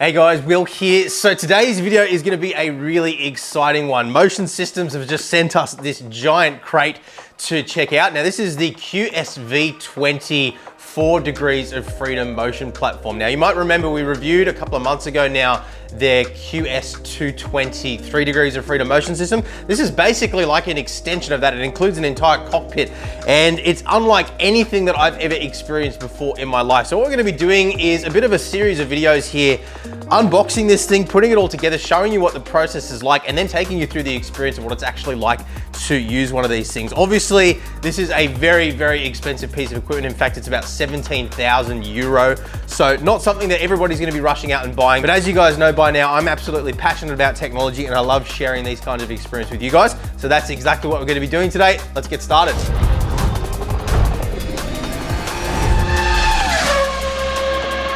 Hey guys, Will here. So today's video is going to be a really exciting one. Motion Systems have just sent us this giant crate to check out. Now this is the QSV20 4 Degrees of Freedom motion platform. Now you might remember we reviewed a couple of months ago now their QS220 3 Degrees of Freedom motion system. This is basically like an extension of that. It includes an entire cockpit and it's unlike anything that I've ever experienced before in my life. So what we're going to be doing is a bit of a series of videos here, unboxing this thing, putting it all together, showing you what the process is like, and then taking you through the experience of what it's actually like to use one of these things. Obviously, this is a very, very expensive piece of equipment. In fact, it's about 17,000 euro. So not something that everybody's going to be rushing out and buying. But as you guys know by now, I'm absolutely passionate about technology and I love sharing these kinds of experience with you guys. So that's exactly what we're going to be doing today. Let's get started.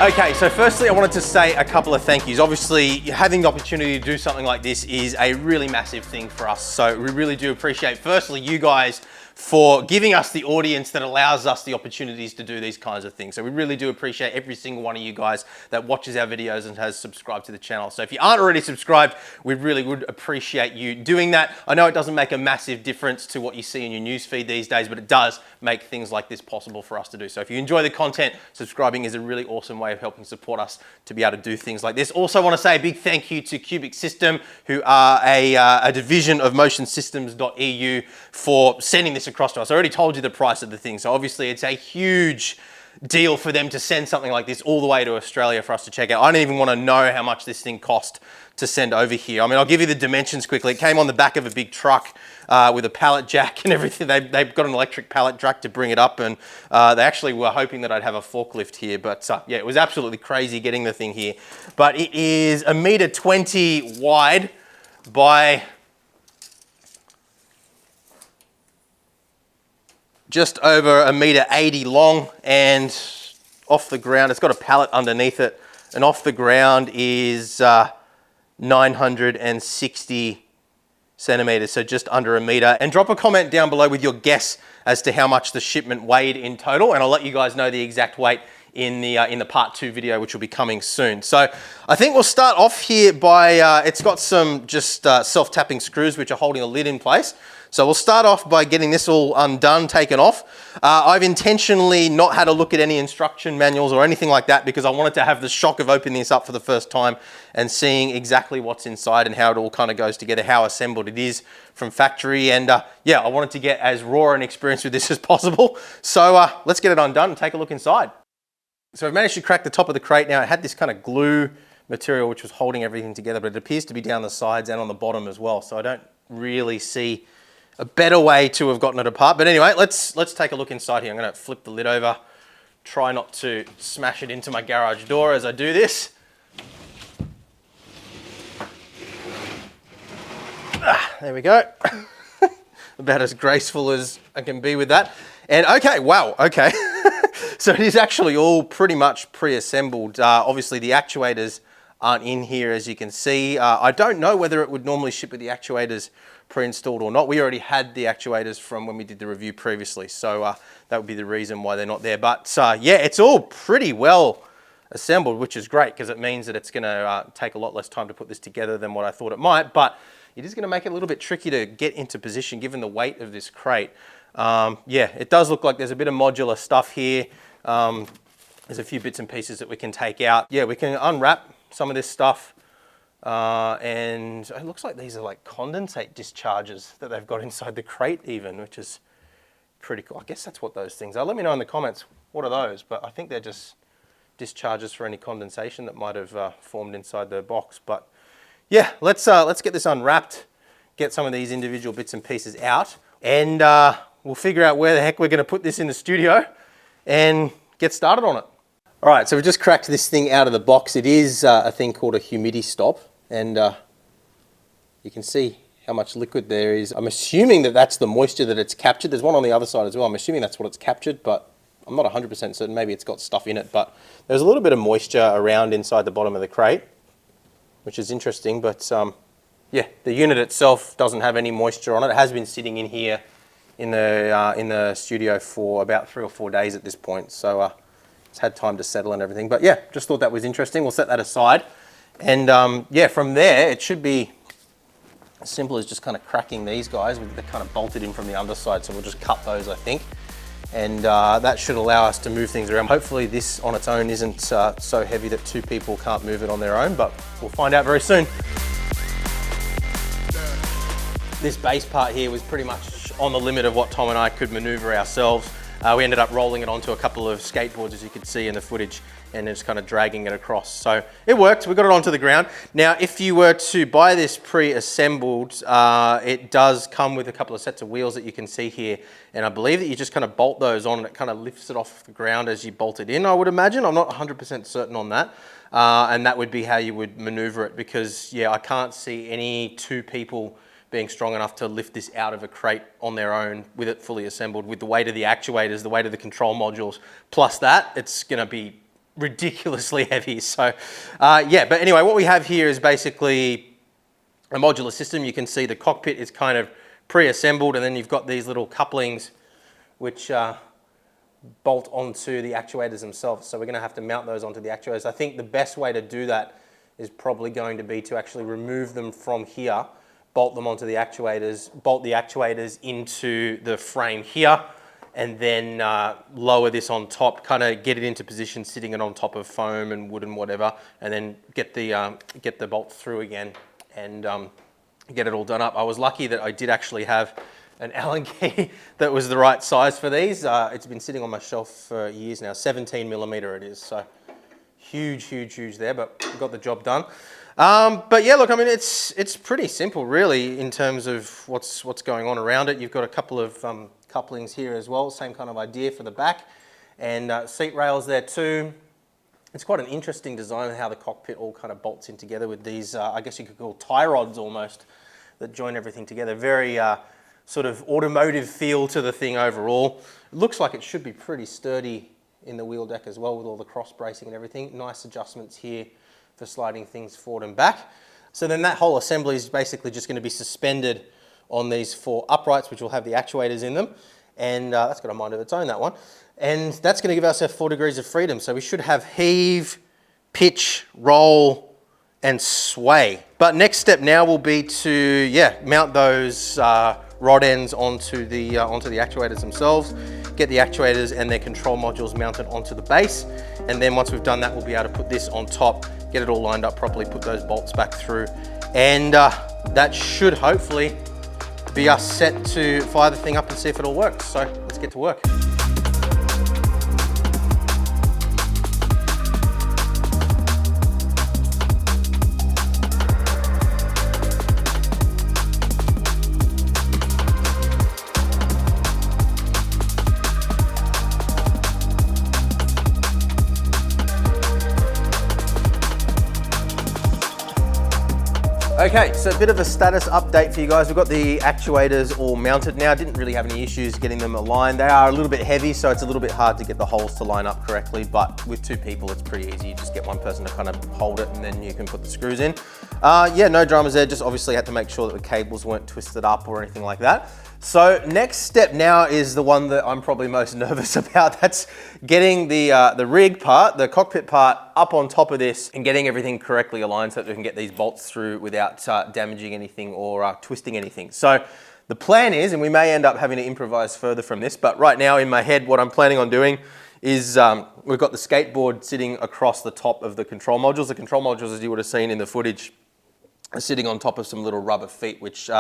Okay, so firstly, I wanted to say a couple of thank yous. Obviously, having the opportunity to do something like this is a really massive thing for us. So we really do appreciate, firstly, you guys for giving us the audience that allows us the opportunities to do these kinds of things. So we really do appreciate every single one of you guys that watches our videos and has subscribed to the channel. So if you aren't already subscribed, we really would appreciate you doing that. I know it doesn't make a massive difference to what you see in your newsfeed these days, but it does make things like this possible for us to do. So if you enjoy the content, subscribing is a really awesome way of helping support us to be able to do things like this. Also want to say a big thank you to Cubic System, who are a division of motionsystems.eu, for sending this across to us. I already told you the price of the thing, so obviously it's a huge deal for them to send something like this all the way to Australia for us to check out. I don't even want to know how much this thing cost to send over here. I mean, I'll give you the dimensions quickly. It came on the back of a big truck with a pallet jack and everything. They've got an electric pallet jack to bring it up, and they actually were hoping that I'd have a forklift here, but yeah, it was absolutely crazy getting the thing here. But it is 1.20 meters wide by just over 1.80 meters long, and off the ground, it's got a pallet underneath it, and off the ground is 960 centimeters, so just under a meter. And drop a comment down below with your guess as to how much the shipment weighed in total, and I'll let you guys know the exact weight in the part 2 video, which will be coming soon. So I think we'll start off here by, it's got some just self-tapping screws which are holding the lid in place. So we'll start off by getting this all undone, taken off. I've intentionally not had a look at any instruction manuals or anything like that because I wanted to have the shock of opening this up for the first time and seeing exactly what's inside and how it all kind of goes together, how assembled it is from factory. And yeah, I wanted to get as raw an experience with this as possible. So let's get it undone and take a look inside. So I've managed to crack the top of the crate now. It had this kind of glue material which was holding everything together, but it appears to be down the sides and on the bottom as well. So I don't really see a better way to have gotten it apart. But anyway, let's take a look inside here. I'm going to flip the lid over, try not to smash it into my garage door as I do this. There we go. About as graceful as I can be with that. And okay, wow, okay. So it is actually all pretty much pre-assembled. Obviously the actuators aren't in here, as you can see. I don't know whether it would normally ship with the actuators pre-installed or not. We already had the actuators from when we did the review previously, so that would be the reason why they're not there. But yeah, it's all pretty well assembled, which is great because it means that it's going to take a lot less time to put this together than what I thought it might, but it is going to make it a little bit tricky to get into position given the weight of this crate. Yeah, it does look like there's a bit of modular stuff here. There's a few bits and pieces that we can take out. Yeah, we can unwrap some of this stuff. And it looks like these are like condensate discharges that they've got inside the crate even, which is pretty cool. I guess that's what those things are. Let me know in the comments, what are those? But I think they're just discharges for any condensation that might have formed inside the box. But yeah, let's get this unwrapped, get some of these individual bits and pieces out, and we'll figure out where the heck we're going to put this in the studio and get started on it. All right, so we just cracked this thing out of the box. It is a thing called a humidity stop, and you can see how much liquid there is. I'm assuming that that's the moisture that it's captured. There's one on the other side as well. I'm assuming that's what it's captured, but I'm not 100% certain. Maybe it's got stuff in it, but there's a little bit of moisture around inside the bottom of the crate, which is interesting, but yeah, the unit itself doesn't have any moisture on it. It has been sitting in here in the studio for about 3 or 4 days at this point, so it's had time to settle and everything. But yeah, just thought that was interesting. We'll set that aside And yeah, from there, it should be as simple as just kind of cracking these guys. They're kind of bolted in from the underside, so we'll just cut those, I think. And that should allow us to move things around. Hopefully this on its own isn't so heavy that two people can't move it on their own, but we'll find out very soon. This base part here was pretty much on the limit of what Tom and I could maneuver ourselves. We ended up rolling it onto a couple of skateboards, as you could see in the footage, and just kind of dragging it across. So it worked, we got it onto the ground. Now, if you were to buy this pre-assembled, it does come with a couple of sets of wheels that you can see here. And I believe that you just kind of bolt those on and it kind of lifts it off the ground as you bolt it in, I would imagine. I'm not 100% certain on that. And that would be how you would maneuver it, because yeah, I can't see any two people being strong enough to lift this out of a crate on their own with it fully assembled, with the weight of the actuators, the weight of the control modules, plus that, it's gonna be ridiculously heavy. So yeah, but anyway, what we have here is basically a modular system. You can see the cockpit is kind of pre-assembled, and then you've got these little couplings which bolt onto the actuators themselves. So we're gonna have to mount those onto the actuators. I think the best way to do that is probably going to be to actually remove them from here, bolt them onto the actuators, bolt the actuators into the frame here, and then lower this on top, kind of get it into position, sitting it on top of foam and wood and whatever, and then get the bolt through again and get it all done up. I was lucky that I did actually have an Allen key that was the right size for these. It's been sitting on my shelf for years now, 17mm it is, so huge there, but got the job done. But yeah, look, I mean, it's pretty simple really in terms of what's going on around it. You've got a couple of couplings here as well, same kind of idea for the back, and seat rails there too. It's quite an interesting design how the cockpit all kind of bolts in together with these, I guess you could call tie rods almost, that join everything together. Very sort of automotive feel to the thing overall. It looks like it should be pretty sturdy in the wheel deck as well, with all the cross bracing and everything. Nice adjustments here for sliding things forward and back. So then that whole assembly is basically just going to be suspended on these 4 uprights, which will have the actuators in them. And that's got a mind of its own, that one. And that's going to give us our 4 degrees of freedom. So we should have heave, pitch, roll, and sway. But next step now will be to, yeah, mount those rod ends onto the actuators themselves, get the actuators and their control modules mounted onto the base. And then once we've done that, we'll be able to put this on top, get it all lined up properly, put those bolts back through. And that should hopefully be us set to fire the thing up and see if it all works. So let's get to work. Okay, so a bit of a status update for you guys. We've got the actuators all mounted now. Didn't really have any issues getting them aligned. They are a little bit heavy, so it's a little bit hard to get the holes to line up correctly, but with 2 people, it's pretty easy. You just get one person to kind of hold it and then you can put the screws in. Yeah, no dramas there. Just obviously had to make sure that the cables weren't twisted up or anything like that. So next step now is the one that I'm probably most nervous about. That's getting the rig part, the cockpit part, up on top of this and getting everything correctly aligned so that we can get these bolts through without damaging anything or twisting anything. So the plan is, and we may end up having to improvise further from this, but right now in my head, what I'm planning on doing is we've got the skateboard sitting across the top of the control modules. The control modules, as you would have seen in the footage, are sitting on top of some little rubber feet, which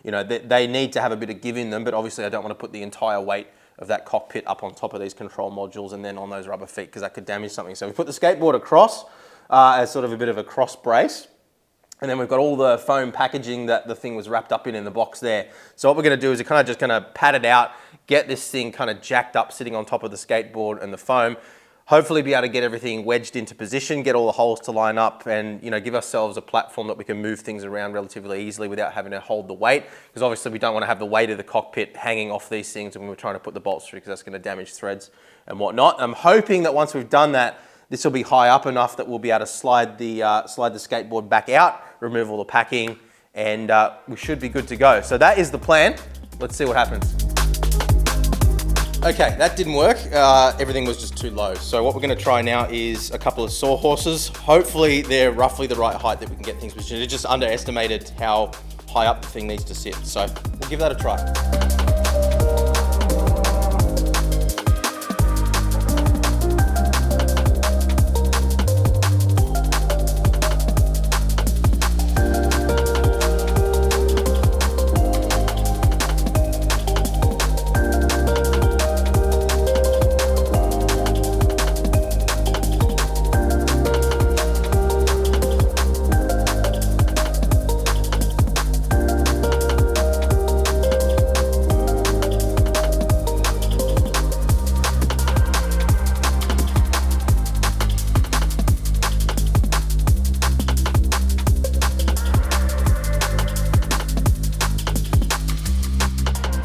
you know, they need to have a bit of give in them, but obviously I don't want to put the entire weight of that cockpit up on top of these control modules and then on those rubber feet, because that could damage something. So we put the skateboard across as sort of a bit of a cross brace. And then we've got all the foam packaging that the thing was wrapped up in the box there. So what we're going to do is we're kind of just going to pad it out, get this thing kind of jacked up, sitting on top of the skateboard and the foam. Hopefully be able to get everything wedged into position, get all the holes to line up, and give ourselves a platform that we can move things around relatively easily without having to hold the weight. Because obviously we don't want to have the weight of the cockpit hanging off these things when we're trying to put the bolts through, because that's going to damage threads and whatnot. I'm hoping that once we've done that, this will be high up enough that we'll be able to slide the skateboard back out, remove all the packing, and we should be good to go. So that is the plan. Let's see what happens. Okay, that didn't work. Everything was just too low. So what we're gonna try now is a couple of sawhorses. Hopefully they're roughly the right height that we can get things positioned. It just underestimated how high up the thing needs to sit. So we'll give that a try.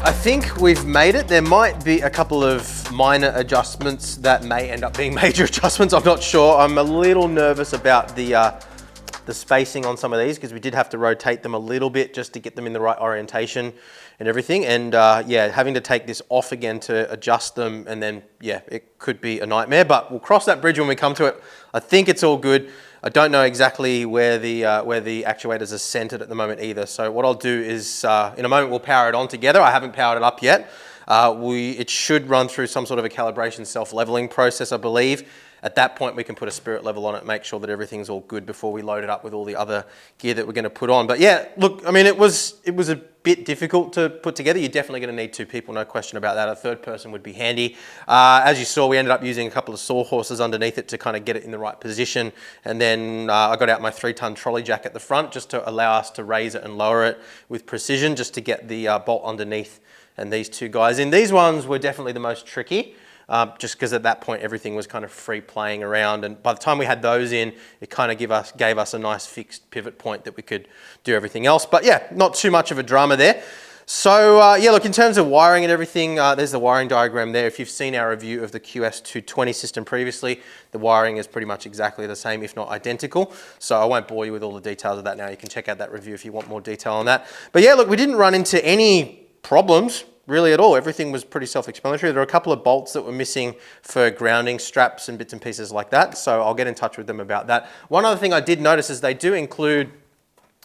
I think we've made it. There might be a couple of minor adjustments that may end up being major adjustments. I'm not sure. I'm a little nervous about the spacing on some of these because we did have to rotate them a little bit just to get them in the right orientation and everything. And yeah, having to take this off again to adjust them, and then yeah, it could be a nightmare, but we'll cross that bridge when we come to it. I think it's all good. I don't know exactly where the actuators are centered at the moment either. So what I'll do is in a moment we'll power it on together. I haven't powered it up yet. It should run through some sort of a calibration self-leveling process, I believe. At that point, we can put a spirit level on it, make sure that everything's all good before we load it up with all the other gear that we're going to put on. But yeah, look, I mean, it was a bit difficult to put together. You're definitely going to need two people, no question about that. A third person would be handy. As you saw, we ended up using a couple of sawhorses underneath it to kind of get it in the right position. And then I got out my 3-ton trolley jack at the front just to allow us to raise it and lower it with precision, just to get the bolt underneath and these two guys in. These ones were definitely the most tricky. Just because at that point everything was kind of free playing around, and by the time we had those in, it kind of gave us a nice fixed pivot point that we could do everything else. But yeah, not too much of a drama there. So yeah, look, in terms of wiring and everything, there's the wiring diagram there. If you've seen our review of the QS220 system previously, the wiring is pretty much exactly the same, if not identical. So I won't bore you with all the details of that now. You can check out that review if you want more detail on that. But yeah, look, we didn't run into any problems really at all. Everything was pretty self-explanatory. There are a couple of bolts that were missing for grounding straps and bits and pieces like that, so I'll get in touch with them about that. One other thing I did notice is they do include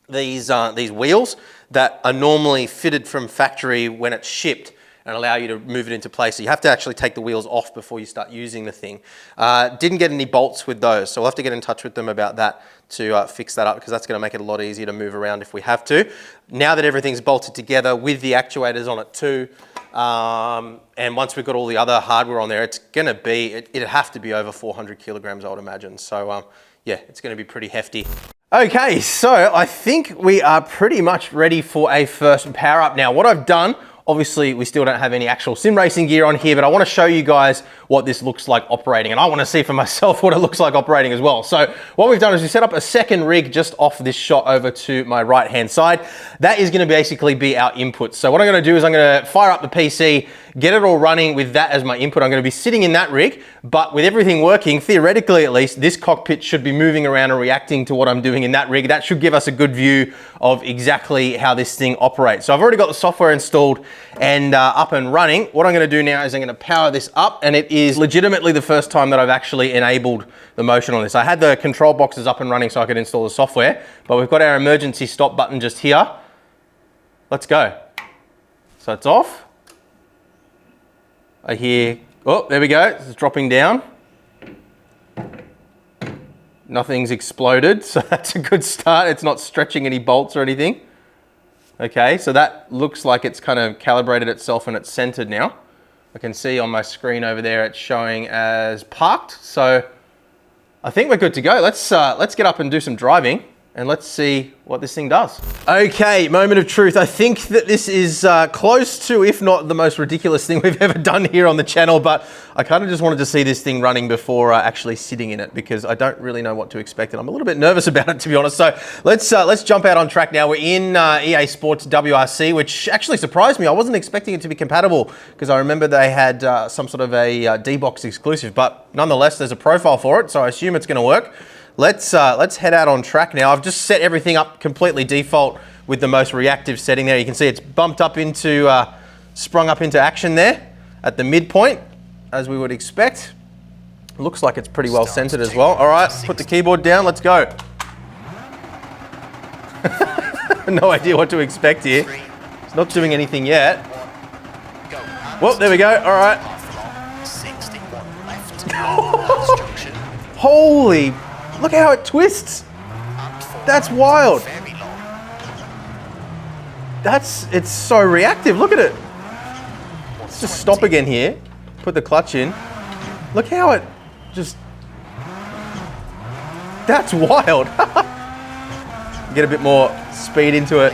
these wheels that are normally fitted from factory when it's shipped and allow you to move it into place. So you have to actually take the wheels off before you start using the thing. Didn't get any bolts with those, so we'll have to get in touch with them about that to fix that up, because that's going to make it a lot easier to move around if we have to. Now that everything's bolted together with the actuators on it too, and once we've got all the other hardware on there, it's going to be, it'd have to be over 400 kilograms, I would imagine. So yeah, it's going to be pretty hefty. Okay, so I think we are pretty much ready for a first power up. Now, what I've done, obviously we still don't have any actual sim racing gear on here, but I want to show you guys what this looks like operating, and I want to see for myself what it looks like operating as well. So what we've done is we set up a second rig just off this shot over to my right hand side. That is going to basically be our input. So what I'm going to do is I'm going to fire up the PC, get it all running with that as my input. I'm going to be sitting in that rig, but with everything working, theoretically at least, this cockpit should be moving around and reacting to what I'm doing in that rig. That should give us a good view of exactly how this thing operates. So I've already got the software installed and up and running. What I'm going to do now is I'm going to power this up, and it is legitimately the first time that I've actually enabled the motion on this. I had the control boxes up and running so I could install the software, but we've got our emergency stop button just here. Let's go. So it's off. I hear, oh, there we go, it's dropping down. Nothing's exploded, so that's a good start. It's not stretching any bolts or anything. Okay, so that looks like it's kind of calibrated itself and it's centered now. I can see on my screen over there it's showing as parked, so I think we're good to go. Let's get up and do some driving, and let's see what this thing does. Okay, moment of truth. I think that this is close to, if not the most ridiculous thing we've ever done here on the channel, but I kind of just wanted to see this thing running before actually sitting in it, because I don't really know what to expect, and I'm a little bit nervous about it, to be honest. So let's jump out on track now. We're in EA Sports WRC, which actually surprised me. I wasn't expecting it to be compatible, because I remember they had some sort of a D-Box exclusive, but nonetheless, there's a profile for it, so I assume it's going to work. Let's head out on track now. I've just set everything up completely default with the most reactive setting there. You can see it's bumped up into, sprung up into action there. at the midpoint, as we would expect. Looks like it's pretty well centered as well. All right, put the keyboard down, let's go. No idea what to expect here. It's not doing anything yet. Well, there we go, all right. Holy, look how it twists. That's wild. It's so reactive, look at it. Let's just stop again here, put the clutch in. Look how it just, that's wild. Get a bit more speed into it.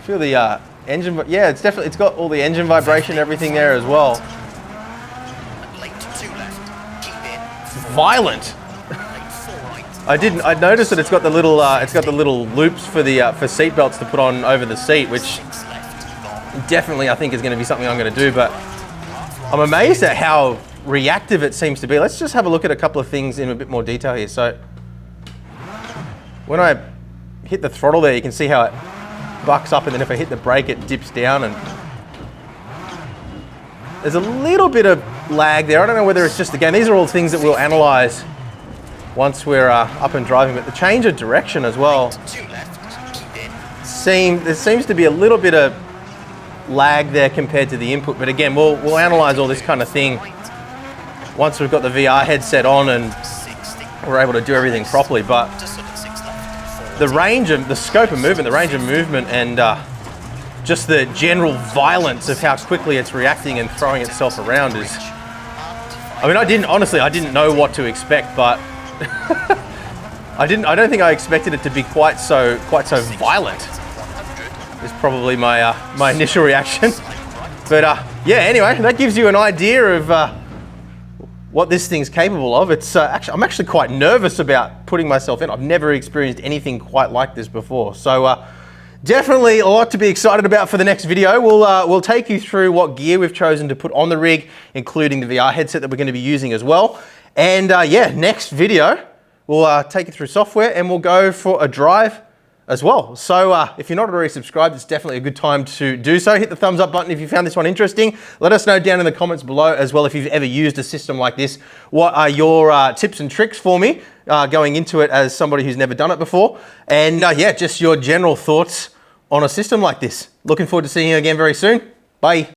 Feel the engine, yeah, it's got all the engine vibration and everything there as well. Violent. I noticed that it's got the little loops for the for seat belts to put on over the seat, which definitely I think is going to be something I'm going to do. But I'm amazed at how reactive it seems to be. Let's just have a look at a couple of things in a bit more detail here. So when I hit the throttle there, you can see how it bucks up, and then if I hit the brake, it dips down, and there's a little bit of lag there. I don't know whether it's just, again, these are all things that we'll analyze once we're up and driving, but the change of direction as well. There seems to be a little bit of lag there compared to the input, but again, we'll analyze all this kind of thing once we've got the VR headset on and we're able to do everything properly. But the scope of movement, the range of movement, and just the general violence of how quickly it's reacting and throwing itself around is, I mean, I didn't know what to expect, but I don't think I expected it to be quite so violent. Is probably my my initial reaction. But yeah, anyway, that gives you an idea of what this thing's capable of. It's I'm actually quite nervous about putting myself in. I've never experienced anything quite like this before. So definitely a lot to be excited about for the next video. We'll take you through what gear we've chosen to put on the rig, including the VR headset that we're going to be using as well. And yeah, next video, we'll take you through software and we'll go for a drive as well. So if you're not already subscribed, it's definitely a good time to do so. Hit the thumbs up button if you found this one interesting. Let us know down in the comments below as well if you've ever used a system like this. What are your tips and tricks for me going into it as somebody who's never done it before? And yeah, just your general thoughts on a system like this. Looking forward to seeing you again very soon. Bye.